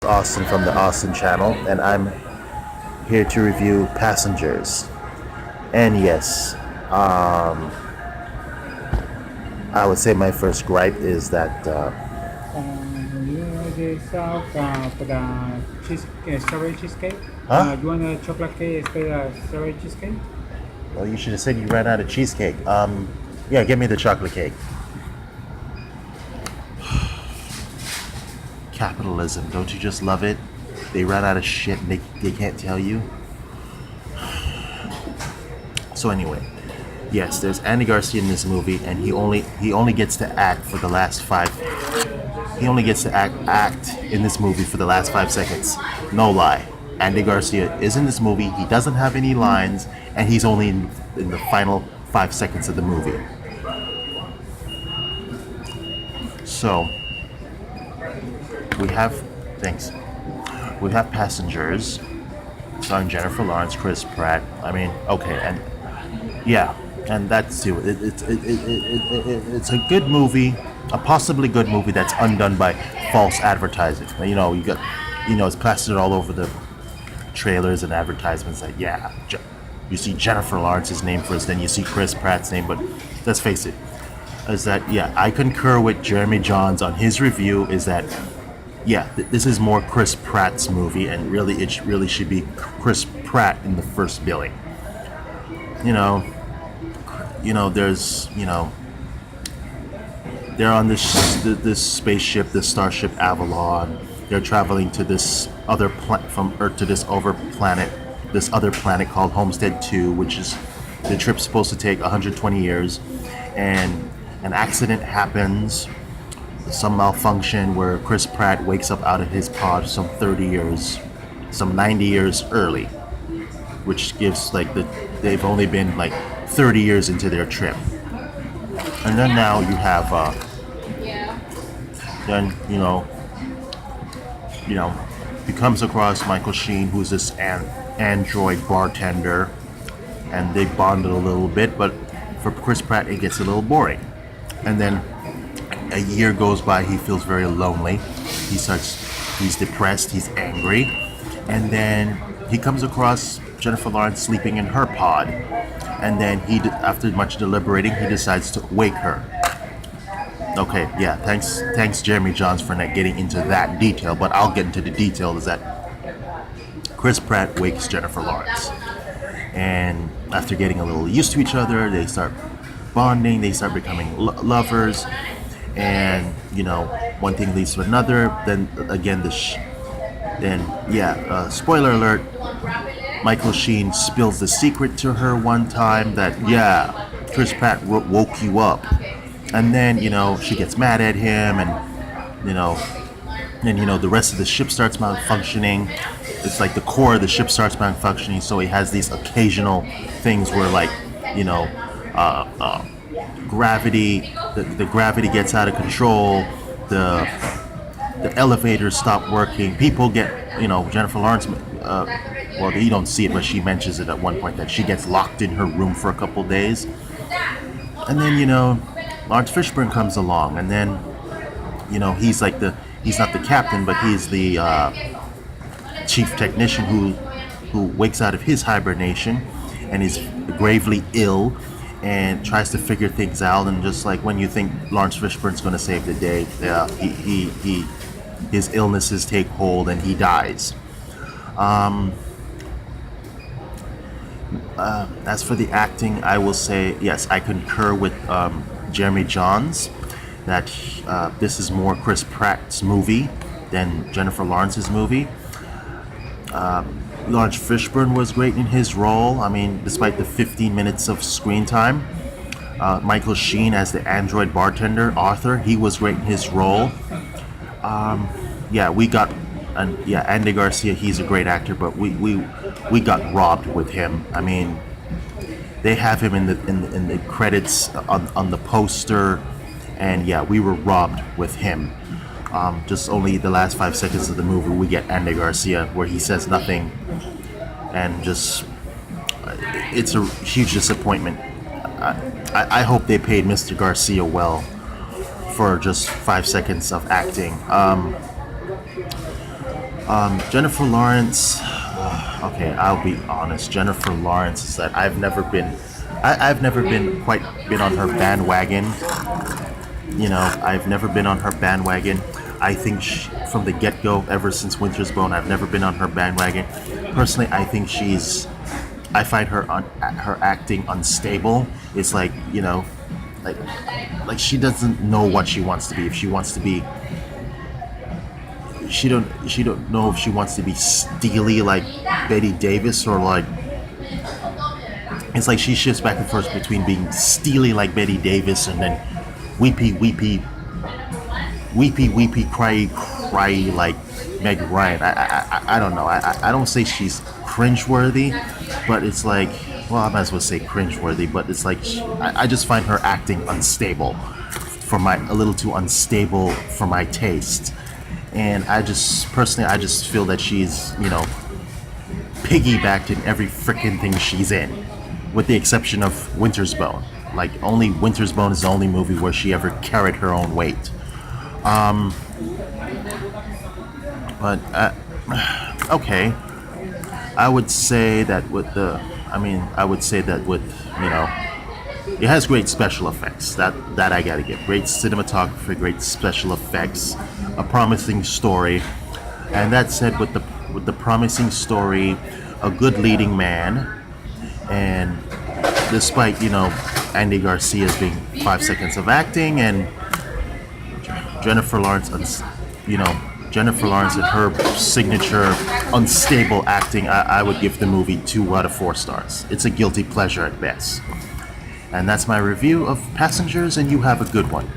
Austin from the Austin channel, and I'm here to review Passengers. And yes, I would say my first gripe is that You know the South for the strawberry cheesecake? huh? You want a chocolate cake instead of strawberry cheesecake? Well, you should have said you ran out of cheesecake. Yeah, give me the chocolate cake. Capitalism, don't you just love it? They ran out of shit and they can't tell you. So anyway, yes, there's Andy Garcia in this movie, and he only gets to act for the last five. He only gets to act in this movie for the last 5 seconds. No lie. Andy Garcia is in this movie. He doesn't have any lines, and he's only in the final 5 seconds of the movie. So we have things. We have Passengers, starring Jennifer Lawrence, Chris Pratt. I mean, okay, and yeah, and that's too. It's a good movie, a possibly good movie that's undone by false advertising. It's plastered all over the trailers and advertisements that you see Jennifer Lawrence's name first, then you see Chris Pratt's name. But let's face it, I concur with Jeremy Johns on his review. Is that this is more Chris Pratt's movie, and it really should be Chris Pratt in the first billing. They're on this spaceship, this starship Avalon. They're traveling to this other from Earth to this other planet called Homestead 2, which is the trip's supposed to take 120 years, and an accident happens, some malfunction where Chris Pratt wakes up out of his pod some 90 years early, which gives they've only been 30 years into their trip. And then now you have he comes across Michael Sheen, who's this android bartender, and they bonded a little bit, but for Chris Pratt it gets a little boring. And then a year goes by, he feels very lonely. He's depressed, he's angry, and then he comes across Jennifer Lawrence sleeping in her pod, and then after much deliberating, he decides to wake her. Okay, yeah, thanks Jeremy Johns for not getting into that detail, but I'll get into the detail. Is that Chris Pratt wakes Jennifer Lawrence, and after getting a little used to each other, they start bonding, they start becoming lovers, and one thing leads to another. Then again, spoiler alert, Michael Sheen spills the secret to her one time that Chris Pratt woke you up, and then she gets mad at him, and the rest of the ship starts malfunctioning. It's like the core of the ship starts malfunctioning, so he has these occasional things where gravity, the gravity gets out of control, the elevators stop working, people get, Jennifer Lawrence, well, you don't see it, but she mentions it at one point that she gets locked in her room for a couple days. And then Laurence Fishburne comes along, and then he's not the captain, but he's the chief technician who wakes out of his hibernation and is gravely ill and tries to figure things out. And just like when you think Laurence Fishburne's going to save the day, his illnesses take hold and he dies. As for the acting, I will say yes, I concur with Jeremy Johns that this is more Chris Pratt's movie than Jennifer Lawrence's movie. Laurence Fishburne was great in his role. I mean, despite the 15 minutes of screen time. Michael Sheen as the android bartender, Arthur, he was great in his role. Andy Garcia, he's a great actor, but we got robbed with him. I mean, they have him in the credits on the poster, and we were robbed with him. Just only the last 5 seconds of the movie, we get Andy Garcia, where he says nothing, and it's a huge disappointment. I hope they paid Mr. Garcia well for just 5 seconds of acting. Jennifer Lawrence. Okay, I'll be honest. Jennifer Lawrence is that I've never been quite been on her bandwagon. You know, I've never been on her bandwagon. I think from the get-go, ever since Winter's Bone, I've never been on her bandwagon. Personally, I think I find her acting unstable. It's like, you know, like she doesn't know what she wants to be. If she wants to be, she don't know if she wants to be steely like Betty Davis, or like, it's like she shifts back and forth between being steely like Betty Davis and then weepy, cry like Meg Ryan. I don't know. I don't say she's cringeworthy, but it's like, well, I might as well say cringeworthy, but it's like I just find her acting unstable, a little too unstable for my taste. And I just feel that she's, you know, piggybacked in every freaking thing she's in, with the exception of Winter's Bone. Like, only Winter's Bone is the only movie where she ever carried her own weight. But okay, I would say that with you know, it has great special effects. That I gotta give. Great cinematography, great special effects, a promising story, and that said, with the promising story, a good leading man, and despite, you know, Andy Garcia's being 5 seconds of acting, and Jennifer Lawrence and her signature unstable acting, I would give the movie 2 out of 4 stars. It's a guilty pleasure at best. And that's my review of Passengers, and you have a good one.